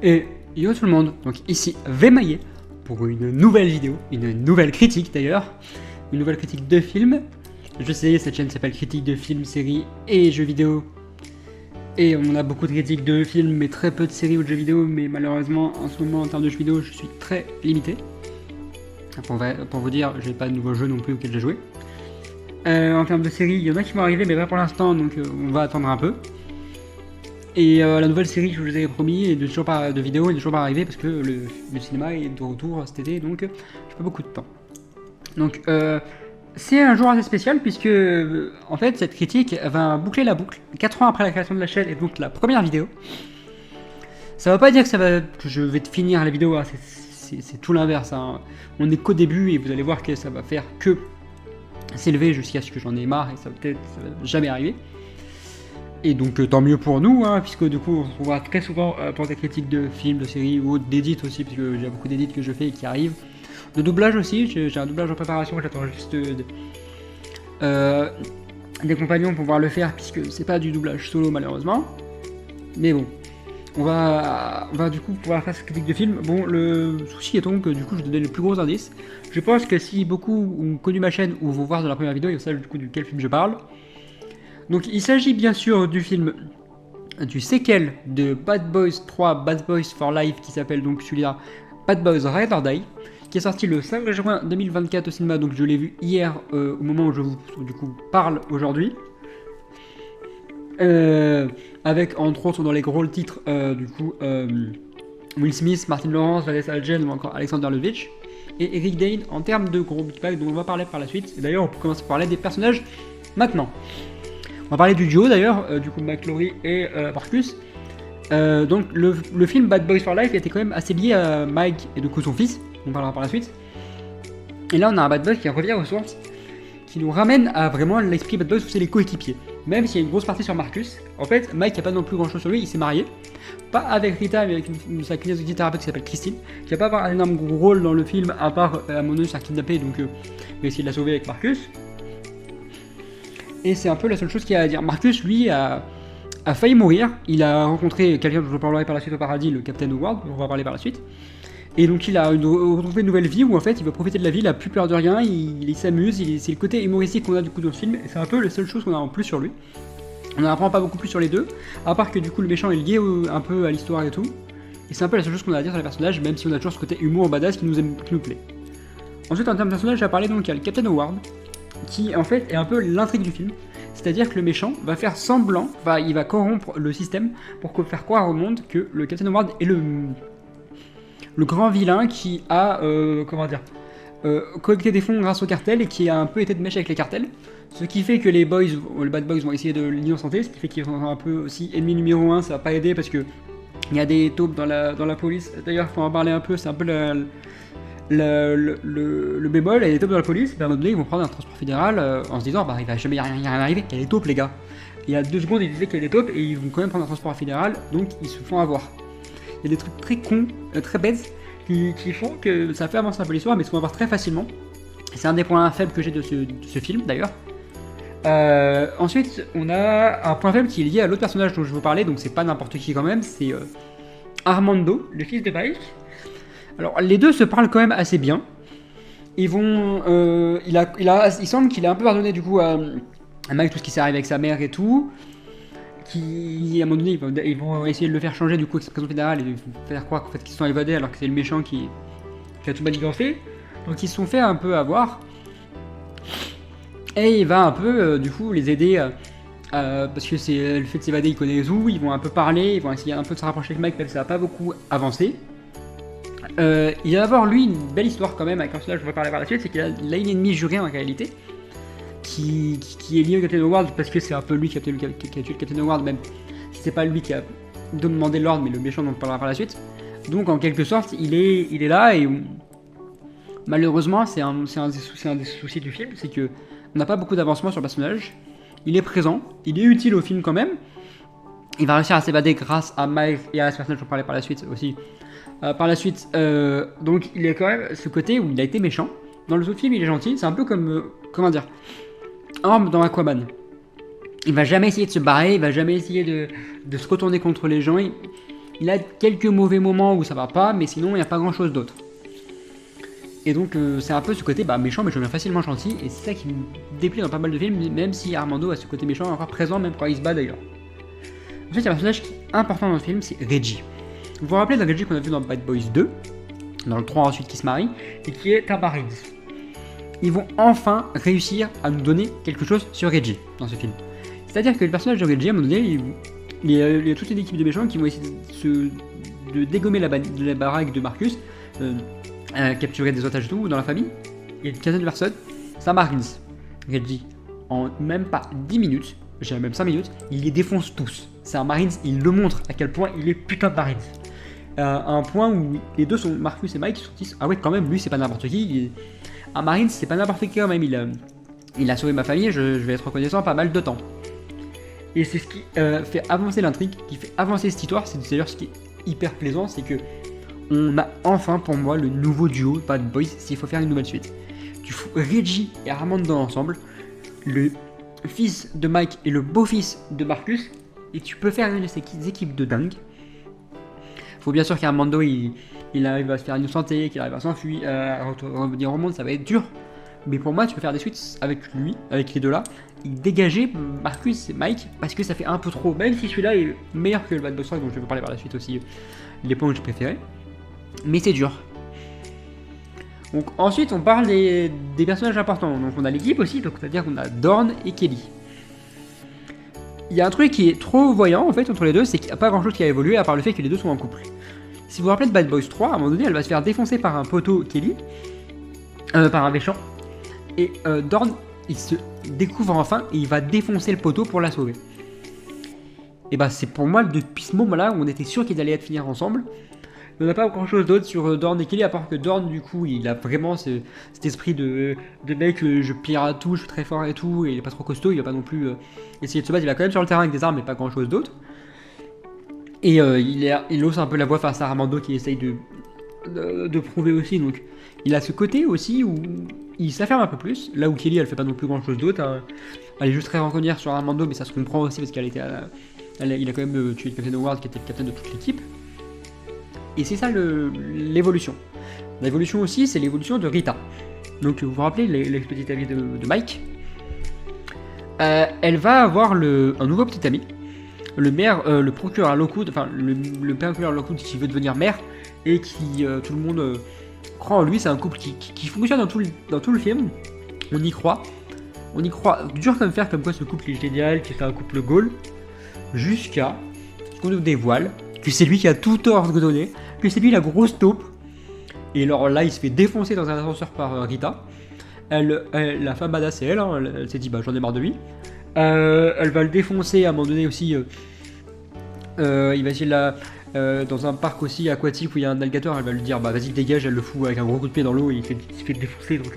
Et yo tout le monde, donc ici Vemaillé pour une nouvelle vidéo, une nouvelle critique d'ailleurs, une nouvelle critique de film. Je sais, cette chaîne s'appelle Critique de films, séries et jeux vidéo. Et on a beaucoup de critiques de films mais très peu de séries ou de jeux vidéo, mais malheureusement en ce moment en termes de jeux vidéo je suis très limité. Pour vous dire, j'ai pas de nouveaux jeux non plus auxquels j'ai joué. En termes de séries, il y en a qui vont arriver mais pas pour l'instant, donc on va attendre un peu. Et la nouvelle série que je vous avais promis et de vidéo n'est toujours pas arrivée parce que le cinéma est de retour cet été, donc j'ai pas beaucoup de temps. Donc c'est un jour assez spécial puisque en fait cette critique va boucler la boucle 4 ans après la création de la chaîne et donc la première vidéo. Ça va pas dire que je vais finir la vidéo, hein, c'est tout l'inverse, hein. On est qu'au début et vous allez voir que ça va faire que s'élever jusqu'à ce que j'en ai marre et ça va jamais arriver. Et donc tant mieux pour nous, hein, puisque du coup on se retrouvera très souvent pour des critiques de films, de séries ou d'édits aussi, puisque j'ai beaucoup d'édits que je fais et qui arrivent. De doublage aussi, j'ai un doublage en préparation, j'attends juste des compagnons pour pouvoir le faire, puisque c'est pas du doublage solo malheureusement. Mais bon, on va du coup pouvoir faire cette critique de film. Bon, le souci étant que du coup je donnais le plus gros indice. Je pense que si beaucoup ont connu ma chaîne ou vont voir dans la première vidéo, ils savent du coup de quel film je parle. Donc il s'agit bien sûr du film, du séquel de Bad Boys 3, Bad Boys for Life, qui s'appelle donc celui-là Bad Boys Ride or Die, qui est sorti le 5 juin 2024 au cinéma, donc je l'ai vu hier au moment où je vous du coup parle aujourd'hui. Avec entre autres dans les gros titres du coup Will Smith, Martin Lawrence, Vanessa Hudgens ou encore Alexander Lutwich et Eric Dane en termes de gros pack dont on va parler par la suite. Et d'ailleurs on peut commencer par parler des personnages maintenant. On va parler du duo d'ailleurs, du coup McLaurie et Marcus. Donc le film Bad Boys for Life était quand même assez lié à Mike et du coup son fils, on parlera par la suite. Et là on a un Bad Boys qui revient aux sources, qui nous ramène à vraiment l'esprit Bad Boys où c'est les coéquipiers. Même s'il y a une grosse partie sur Marcus, en fait Mike n'a pas non plus grand chose sur lui, il s'est marié. Pas avec Rita mais avec sa kinésithérapeute qui s'appelle Christine, qui va pas avoir un énorme gros rôle dans le film à part à mon oeil se faire kidnapper, donc il va essayer de la sauver avec Marcus. Et c'est un peu la seule chose qu'il y a à dire. Marcus, lui, a failli mourir. Il a rencontré quelqu'un dont je parlerai par la suite au paradis, le Captain Howard, dont on va parler par la suite. Et donc il a retrouvé une nouvelle vie où en fait il va profiter de la vie, il a plus peur de rien, il s'amuse, c'est le côté humoristique qu'on a du coup dans le film, et c'est un peu la seule chose qu'on a en plus sur lui. On n'en apprend pas beaucoup plus sur les deux, à part que du coup le méchant est lié un peu à l'histoire et tout. Et c'est un peu la seule chose qu'on a à dire sur les personnages, même si on a toujours ce côté humour badass qui nous plaît. Ensuite en termes de personnages, j'ai parlé donc il y a le Captain Howard, qui en fait est un peu l'intrigue du film. C'est-à-dire que le méchant va faire semblant, il va corrompre le système pour faire croire au monde que le Captain Howard est le grand vilain qui a, collecté des fonds grâce au cartel et qui a un peu été de mèche avec les cartels. Ce qui fait que les Bad Boys vont essayer de l'innocenter, ce qui fait qu'ils sont un peu aussi ennemis numéro 1, ça va pas aider parce que il y a des taupes dans la police. D'ailleurs, il faut en parler un peu, c'est un peu le bémol, il y a des taupes dans la police, et à un moment donné ils vont prendre un transport fédéral en se disant il va jamais rien arriver, il y a des taupes les gars. Il y a 2 secondes ils disaient qu'il y a des taupes et ils vont quand même prendre un transport fédéral, donc ils se font avoir. Il y a des trucs très cons, très bêtes, qui font que ça fait avancer un peu l'histoire, mais ils se font avoir très facilement. C'est un des points faibles que j'ai de ce film d'ailleurs. Ensuite on a un point faible qui est lié à l'autre personnage dont je vous parlais, donc c'est pas n'importe qui quand même, c'est Armando, le fils de Mike. Alors les deux se parlent quand même assez bien. Ils vont, il semble qu'il a un peu pardonné du coup à Mike tout ce qui s'est arrivé avec sa mère et tout. Qui à un moment donné ils vont essayer de le faire changer du coup avec sa prison fédérale et de faire croire qu'en fait qu'ils sont évadés alors que c'est le méchant qui a tout manigancé. Donc ils se sont fait un peu avoir. Et il va un peu du coup les aider parce que c'est le fait de s'évader, il connaît les où, ils vont un peu parler, ils vont essayer un peu de se rapprocher avec Mike même si ça n'a pas beaucoup avancé. Il va avoir lui une belle histoire quand même avec un personnage dont je vais parler par la suite, c'est qu'il a une ennemie jurée en réalité qui est lié au Captain Howard parce que c'est un peu lui qui a tué le Captain Howard, même si c'est pas lui qui a demandé l'ordre mais le méchant dont on parlera par la suite. Donc en quelque sorte il est là et malheureusement c'est un des soucis du film, c'est que on n'a pas beaucoup d'avancement sur le personnage. Il est présent, il est utile au film quand même. Il va réussir à s'évader grâce à Miles et à ce personnage dont on parlait par la suite aussi. Donc il y a quand même ce côté où il a été méchant. Dans le autre film il est gentil, c'est un peu comme, Orm dans Aquaman. Il va jamais essayer de se barrer, il va jamais essayer de se retourner contre les gens, Il a quelques mauvais moments où ça va pas, mais sinon il n'y a pas grand chose d'autre. Et donc c'est un peu ce côté méchant, mais je deviens facilement gentil, et c'est ça qui me déplaît dans pas mal de films, même si Armando a ce côté méchant encore présent, même quand il se bat d'ailleurs. Ensuite, il y a un personnage qui est important dans le film, c'est Reggie. Vous vous rappelez de Reggie qu'on a vu dans Bad Boys 2, dans le 3 ensuite qui se marie, et qui est un Marines. Ils vont enfin réussir à nous donner quelque chose sur Reggie dans ce film. C'est-à-dire que le personnage de Reggie, à un moment donné, il y a toute une équipe de méchants qui vont essayer de dégommer la baraque de Marcus, capturer des otages et tout dans la famille. Il y a une quinzaine de personnes, c'est un Marines. Reggie, en même pas 10 minutes, j'ai même 5 minutes, il les défonce tous. C'est un Marines, il le montre à quel point il est putain de Marines. À un point où les deux sont, Marcus et Mike, sont dit ah ouais quand même, lui c'est pas n'importe qui. Un Marines c'est pas n'importe qui quand même, il a sauvé ma famille, je vais être reconnaissant pas mal de temps. Et c'est ce qui fait avancer l'intrigue, qui fait avancer cette histoire, c'est d'ailleurs ce qui est hyper plaisant, c'est que on a enfin pour moi le nouveau duo Bad Boys s'il faut faire une nouvelle suite. Tu fous Reggie et Armando ensemble, le fils de Mike et le beau-fils de Marcus, et tu peux faire une de ces équipes de dingue. Faut bien sûr qu'Armando il arrive à se faire une santé, qu'il arrive à s'enfuir, à revenir au monde, ça va être dur. Mais pour moi, tu peux faire des suites avec lui, avec les deux là, et dégager Marcus et Mike, parce que ça fait un peu trop, même si celui-là est meilleur que le Bad Boys 3, dont je vais vous parler par la suite aussi, les points que je préférais. Mais c'est dur. Donc ensuite, on parle des personnages importants. Donc on a l'équipe aussi, donc c'est-à-dire qu'on a Dorn et Kelly. Il y a un truc qui est trop voyant en fait entre les deux, c'est qu'il n'y a pas grand-chose qui a évolué à part le fait que les deux sont en couple. Si vous vous rappelez de Bad Boys 3, à un moment donné, elle va se faire défoncer par un poteau Kelly, par un méchant, et Dorn, il se découvre enfin et il va défoncer le poteau pour la sauver. Et bah c'est pour moi depuis ce moment-là où on était sûr qu'ils allaient finir ensemble. On n'a pas grand chose d'autre sur Dorn et Kelly, à part que Dorn, du coup, il a vraiment cet esprit de mec, je pirate tout, je suis très fort et tout, et il est pas trop costaud, il va pas non plus essayer de se battre, il va quand même sur le terrain avec des armes, mais pas grand chose d'autre. Et il hausse un peu la voix face à Armando qui essaye de prouver aussi, donc il a ce côté aussi où il s'affirme un peu plus, là où Kelly, elle fait pas non plus grand chose d'autre, hein. Elle est juste très rancunière sur Armando, mais ça se comprend aussi parce il a quand même tué le Captain Howard qui était le capitaine de toute l'équipe. Et c'est ça l'évolution. L'évolution aussi, c'est l'évolution de Rita. Donc vous vous rappelez l'ex-petite amie de Mike. Elle va avoir un nouveau petit ami. Le procureur Lockwood, enfin le procureur Lockwood qui veut devenir maire et qui tout le monde croit en lui. C'est un couple qui fonctionne dans tout le film. On y croit dur comme fer, comme quoi ce couple est génial, que c'est un couple Gaulle, jusqu'à ce qu'on nous dévoile que c'est lui qui a tout ordonné, que c'est lui la grosse taupe. Et alors là, il se fait défoncer dans un ascenseur par Rita. La femme badass, c'est elle, hein, elle s'est dit j'en ai marre de lui. Elle va le défoncer à un moment donné aussi. Il va essayer de dans un parc aussi aquatique où il y a un alligator, elle va lui dire vas-y dégage, elle le fout avec un gros coup de pied dans l'eau et il se fait défoncer. Donc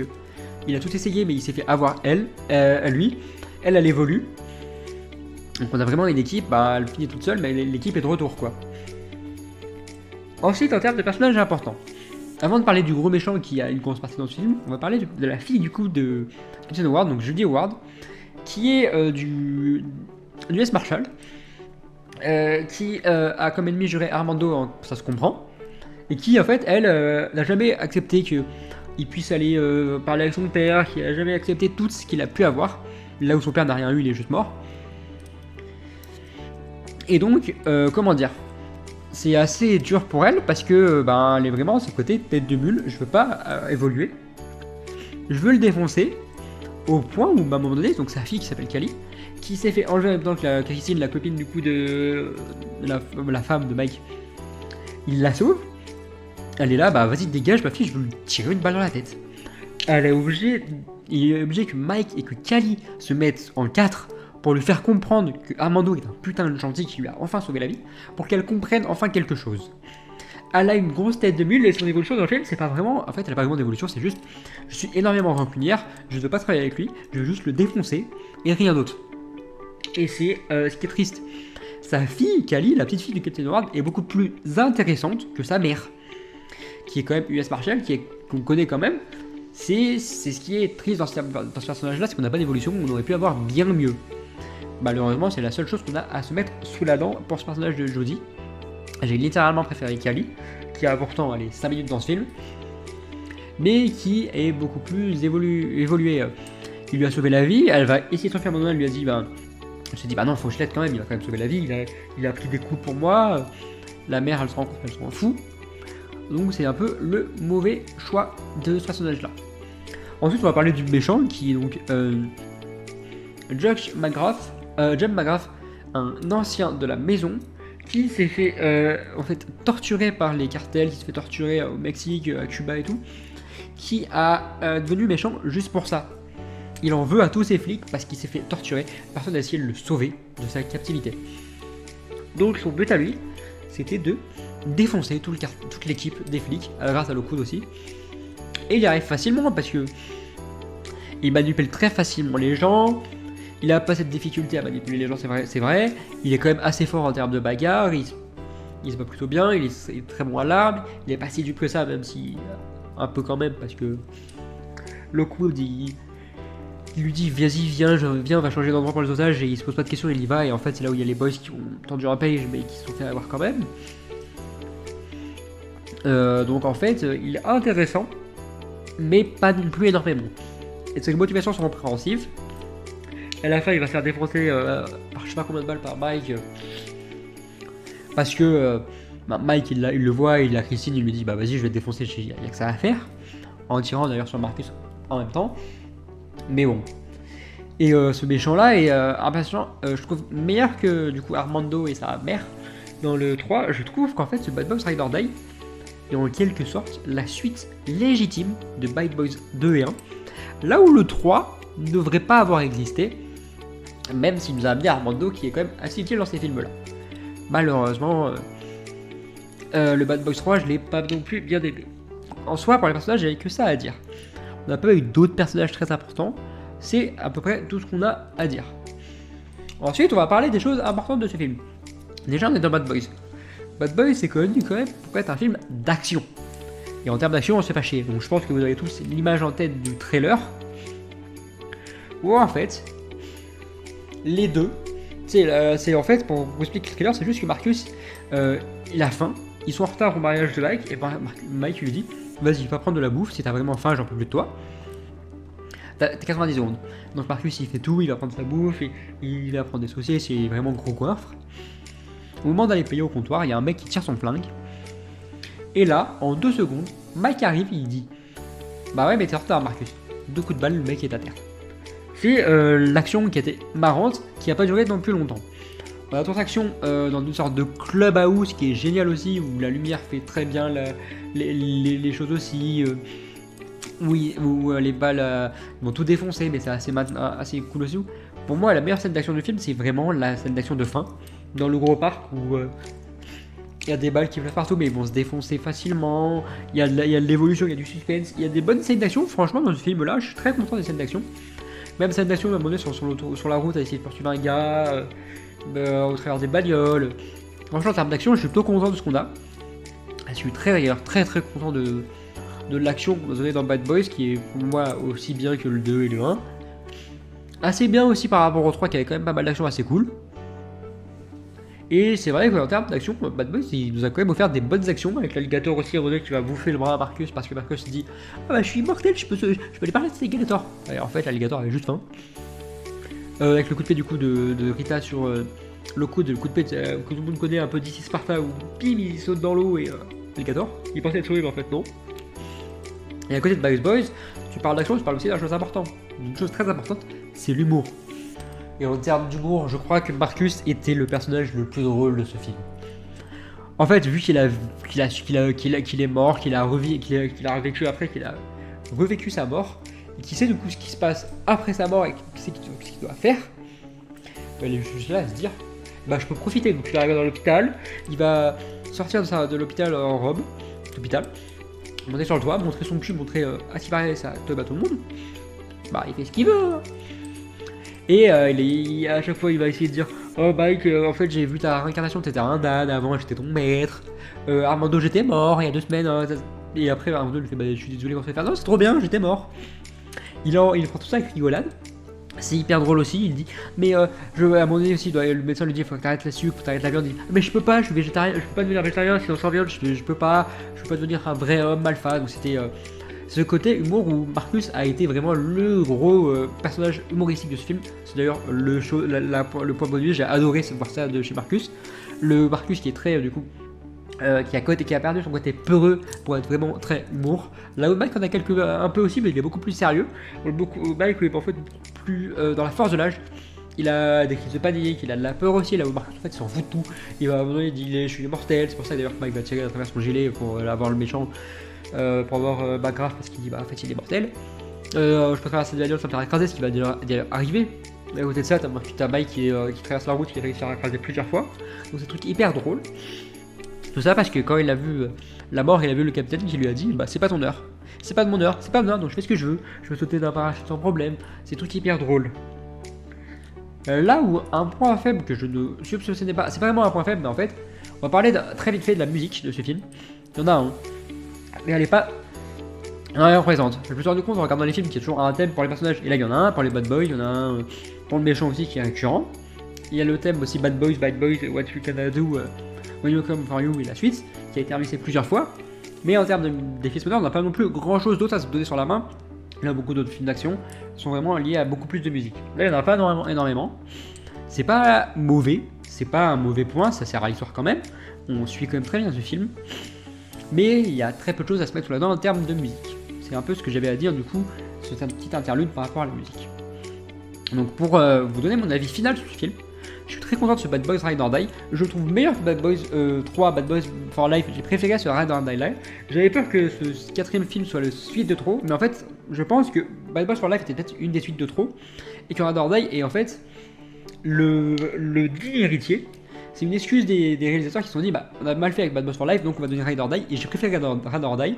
il a tout essayé, mais il s'est fait avoir lui. Elle évolue. Donc on a vraiment une équipe, elle finit toute seule, mais l'équipe est de retour quoi. Ensuite, en termes de personnages importants, avant de parler du gros méchant qui a une grosse partie dans ce film, on va parler de la fille du coup de Captain Howard, donc Judy Howard, qui est du US Marshal, qui a comme ennemi juré Armando, ça se comprend, et qui en fait, elle, n'a jamais accepté qu'il puisse aller parler avec son père, qui a jamais accepté tout ce qu'il a pu avoir, là où son père n'a rien eu, il est juste mort. Et donc, comment dire, c'est assez dur pour elle parce que elle est vraiment à ce côté tête de mule, je veux pas évoluer, je veux le défoncer au point où à un moment donné, donc sa fille qui s'appelle Kali, qui s'est fait enlever en même temps que Christine, la copine du coup de la femme de Mike, il la sauve, elle est là, vas-y dégage ma fille, je veux lui tirer une balle dans la tête. Il est obligé que Mike et que Kali se mettent en 4 pour lui faire comprendre que Armando est un putain de gentil qui lui a enfin sauvé la vie, pour qu'elle comprenne enfin quelque chose. Elle a une grosse tête de mule et son évolution dans le film, c'est pas vraiment... En fait, elle a pas vraiment d'évolution, c'est juste... Je suis énormément rancunière, je ne veux pas travailler avec lui, je veux juste le défoncer, et rien d'autre. Et c'est ce qui est triste. Sa fille, Kali, la petite fille du Captain Howard, est beaucoup plus intéressante que sa mère, qui est quand même US Marshal, qu'on connaît quand même. C'est ce qui est triste dans ce personnage-là, c'est qu'on n'a pas d'évolution, on aurait pu avoir bien mieux. Malheureusement, c'est la seule chose qu'on a à se mettre sous la dent pour ce personnage de Jodie. J'ai littéralement préféré Kali, qui a pourtant allez, 5 minutes dans ce film, mais qui est beaucoup plus évolué. Il lui a sauvé la vie, elle va essayer de s'enfuir, à un moment elle lui a dit, elle s'est dit, bah non, faut que je l'aide quand même, il va quand même sauver la vie, il a pris des coups pour moi, la mère elle se rend compte, elle s'en fout, donc c'est un peu le mauvais choix de ce personnage-là. Ensuite, on va parler du méchant, qui est donc John McGrath, un ancien de la maison, qui s'est fait en fait torturer par les cartels, qui se fait torturer au Mexique, à Cuba et tout, qui a devenu méchant juste pour ça. Il en veut à tous ses flics parce qu'il s'est fait torturer, personne n'a essayé de le sauver de sa captivité. Donc son but à lui, c'était de défoncer toute l'équipe des flics, grâce à Lockwood aussi. Et il y arrive facilement parce que il manipule très facilement les gens. Il a pas cette difficulté à manipuler les gens, c'est vrai. Il est quand même assez fort en termes de bagarre. Il se bat plutôt bien. Il est très bon à l'arme. Il est pas si dupe que ça, même si un peu quand même, parce que Lockwood il lui dit vas-y viens, on va changer d'endroit pour les otages, et il se pose pas de questions, il y va, et en fait c'est là où il y a les boys qui ont tendu un page mais qui se sont fait avoir quand même. Donc en fait il est intéressant, mais pas non plus énormément. Et ses motivations sont compréhensives. À la fin il va se faire défoncer par je sais pas combien de balles par Mike, parce que Mike il le voit, il a Christine, il lui dit bah vas-y je vais te défoncer, il y a que ça à faire, en tirant d'ailleurs sur Marcus en même temps. Mais bon. Et ce méchant là est un personnage je trouve meilleur que du coup Armando et sa mère dans le 3. Je trouve qu'en fait ce Bad Boys Ride or Die est en quelque sorte la suite légitime de Bad Boys 2 et 1, là où le 3 ne devrait pas avoir existé, même s'il nous a amené Armando qui est quand même assez utile dans ces films là. Malheureusement le Bad Boys 3 je l'ai pas non plus bien aimé. En soi pour les personnages j'avais que ça à dire. On n'a pas eu d'autres personnages très importants, c'est à peu près tout ce qu'on a à dire. Ensuite, on va parler des choses importantes de ce film. Déjà, on est dans Bad Boys. Bad Boys, c'est connu quand même pour être un film d'action. Et en termes d'action, on se fait pas chier. Donc je pense que vous avez tous l'image en tête du trailer, où en fait, les deux, c'est en fait, pour vous expliquer le trailer, c'est juste que Marcus, il a faim, ils sont en retard au mariage de Mike, et Mike lui dit vas-y, va prendre de la bouffe, si t'as vraiment faim, j'en peux plus de toi. T'as 90 secondes. Donc Marcus, il fait tout, il va prendre sa bouffe, il va prendre des saucisses, c'est vraiment gros coiffre. Au moment d'aller payer au comptoir, il y a un mec qui tire son flingue. Et là, en 2 secondes, Mike arrive, il dit bah ouais, mais t'es en retard, Marcus. 2 coups de balle, le mec est à terre. C'est l'action qui était marrante, qui a pas duré non plus longtemps. On a d'autres actions dans une sorte de clubhouse qui est génial aussi, où la lumière fait très bien les choses aussi. Oui, où les balles vont tout défoncer, mais c'est assez cool aussi. Pour moi, la meilleure scène d'action du film, c'est vraiment la scène d'action de fin, dans le gros parc où il y a des balles qui volent partout, mais ils vont se défoncer facilement. Il y a de l'évolution, il y a du suspense, il y a des bonnes scènes d'action. Franchement, dans ce film-là, je suis très content des scènes d'action. Même scène d'action, à un moment donné, sur la route, à essayer de poursuivre un gars. Au travers des bagnoles. Franchement, en termes d'action, je suis plutôt content de ce qu'on a. Je suis très content de l'action qu'on a donné dans Bad Boys, qui est pour moi aussi bien que le 2 et le 1. Assez bien aussi par rapport au 3, qui avait quand même pas mal d'action assez cool. Et c'est vrai qu'en termes d'action, Bad Boys, il nous a quand même offert des bonnes actions, avec l'alligator aussi, qui va bouffer le bras à Marcus, parce que Marcus se dit ah bah je suis immortel, je peux aller parler de cet alligator. Et en fait, l'alligator avait juste faim. Avec le coup de pied du coup de Rita sur le coup de pied que tout le monde connaît un peu d'ici Sparta, où bim il saute dans l'eau et alligator. Il pensait être sauvé mais en fait non. Et à côté de Bad Boys, tu parles d'action, tu parles aussi d'une chose importante. Une chose très importante, c'est l'humour. Et en termes d'humour, je crois que Marcus était le personnage le plus drôle de ce film. En fait, vu qu'il est mort, qu'il a revécu après, qu'il a revécu sa mort, et qu'il sait du coup ce qui se passe après sa mort et ce qu'il doit faire, il est juste là à se dire bah je peux profiter. Donc il arrive dans l'hôpital, il va sortir de l'hôpital en robe d'hôpital, monter sur le toit, montrer son cul, montrer à ce qui paraît ça teub à tout le monde. Bah il fait ce qu'il veut. Et à chaque fois il va essayer de dire oh Mike, en fait j'ai vu ta réincarnation, t'étais un âne, avant j'étais ton maître, Armando j'étais mort il y a 2 semaines, et après Armando lui fait bah je suis désolé qu'on se fait faire, non c'est trop bien, j'étais mort. Il prend tout ça avec rigolade. C'est hyper drôle aussi, il dit, mais à un moment donné aussi, le médecin lui dit, faut que t'arrêtes la sucre, faut que t'arrêtes la viande, il dit, mais je peux pas, je suis végétarien, je peux pas devenir végétarien sinon sans viande, je peux pas devenir un vrai homme alpha, donc c'était ce côté humour où Marcus a été vraiment le gros personnage humoristique de ce film. C'est d'ailleurs le point bonus, j'ai adoré voir ça de chez Marcus. Le Marcus qui est très du coup qui a perdu son côté peureux pour être vraiment très humour. Là où Mike en a un peu aussi, mais il est beaucoup plus sérieux. Mike est en fait plus dans la force de l'âge. Il a des crises de panique, il a de la peur aussi. Là où Marcus en fait s'en fout de tout. Il va à un moment donné, il dit je suis immortel. C'est pour ça que d'ailleurs Mike va tirer à travers son gilet pour avoir le méchant, pour avoir Backcraft parce qu'il dit en fait il est mortel. Je peux traverser de l'alliance sans me faire écraser, ce qui va déjà arriver. Mais à côté de ça, t'as Mike qui traverse la route, qui a réussi à écraser plusieurs fois. Donc c'est un truc hyper drôle. Tout ça parce que quand il a vu la mort, il a vu le capitaine qui lui a dit c'est pas ton heure, c'est pas de mon heure, c'est pas mon heure, donc je fais ce que je veux sauter d'un parachute sans problème. C'est un truc hyper drôle. Là où un point faible que je ne soupçonnais pas, c'est pas vraiment un point faible, mais en fait, on va parler très vite fait de la musique de ce film. Il y en a un, mais elle est pas présente. Je me suis rendu compte en regardant les films qu'il y a toujours un thème pour les personnages, et là il y en a un pour les bad boys, il y en a un pour le méchant aussi qui est récurrent. Il y a le thème aussi bad boys, what you can do. When You Come For You et la suite, qui a été remixé plusieurs fois. Mais en termes d'effets sonores, on n'a pas non plus grand chose d'autre à se donner sur la main. Il y a beaucoup d'autres films d'action qui sont vraiment liés à beaucoup plus de musique. Là, il n'y en a pas énormément. C'est pas mauvais, c'est pas un mauvais point, ça sert à l'histoire quand même. On suit quand même très bien ce film. Mais il y a très peu de choses à se mettre sous la dent en termes de musique. C'est un peu ce que j'avais à dire du coup, c'est un petit interlude par rapport à la musique. Donc pour vous donner mon avis final sur ce film, je suis très content de ce Bad Boys Ride or Die. Je le trouve meilleur que Bad Boys 3, Bad Boys for Life. J'ai préféré ce Ride or Die Live. J'avais peur que ce quatrième film soit le suite de trop, mais en fait, je pense que Bad Boys for Life était peut-être une des suites de trop, et que Ride or Die est en fait le digne héritier. C'est une excuse des réalisateurs qui se sont dit on a mal fait avec Bad Boys for Life, donc on va donner Ride or Die, et j'ai préféré Ride or Die.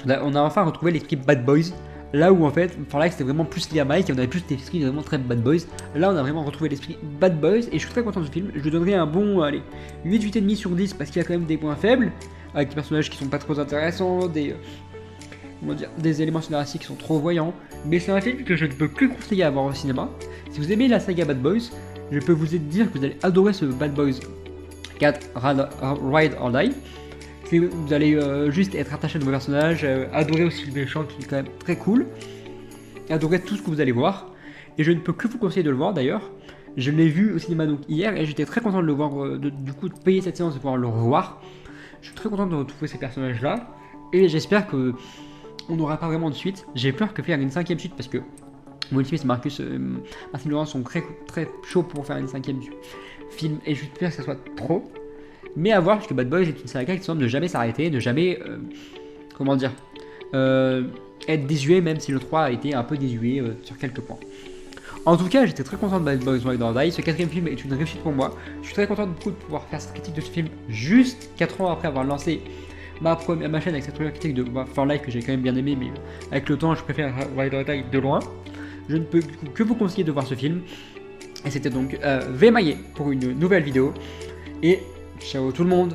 On a enfin retrouvé l'esprit Bad Boys. Là où en fait, For Life c'était vraiment plus lié à Mike, et on avait plus l'esprit vraiment très Bad Boys. Là on a vraiment retrouvé l'esprit Bad Boys, et je suis très content de ce film. Je lui donnerai un bon, 8,5 sur 10 parce qu'il y a quand même des points faibles, avec des personnages qui sont pas trop intéressants, des éléments scénaristiques qui sont trop voyants. Mais c'est un film que je ne peux que conseiller à voir au cinéma. Si vous aimez la saga Bad Boys, je peux vous dire que vous allez adorer ce Bad Boys 4 Ride or Die. Vous allez juste être attaché à vos personnages, adorer aussi le méchant qui est quand même très cool, adorer tout ce que vous allez voir, et je ne peux que vous conseiller de le voir d'ailleurs. Je l'ai vu au cinéma donc hier et j'étais très content de le voir, du coup de payer cette séance et de pouvoir le revoir. Je suis très content de retrouver ces personnages là, et j'espère que on n'aura pas vraiment de suite. J'ai peur que faire une 5ème suite parce que Will Smith et Martin Lawrence sont très chauds pour faire une 5ème film, et je peur que ça soit trop. Mais à voir, parce que Bad Boys est une saga qui semble ne jamais s'arrêter, ne jamais, être désuet, même si le 3 a été un peu désuet sur quelques points. En tout cas, j'étais très content de Bad Boys Ride or Die. Ce quatrième film est une réussite pour moi. Je suis très content de pouvoir faire cette critique de ce film juste 4 ans après avoir lancé ma chaîne avec cette première critique de For Life que j'ai quand même bien aimé, mais avec le temps, je préfère Ride or Die de loin. Je ne peux que vous conseiller de voir ce film. Et c'était donc Vemaillé pour une nouvelle vidéo. Et ciao tout le monde!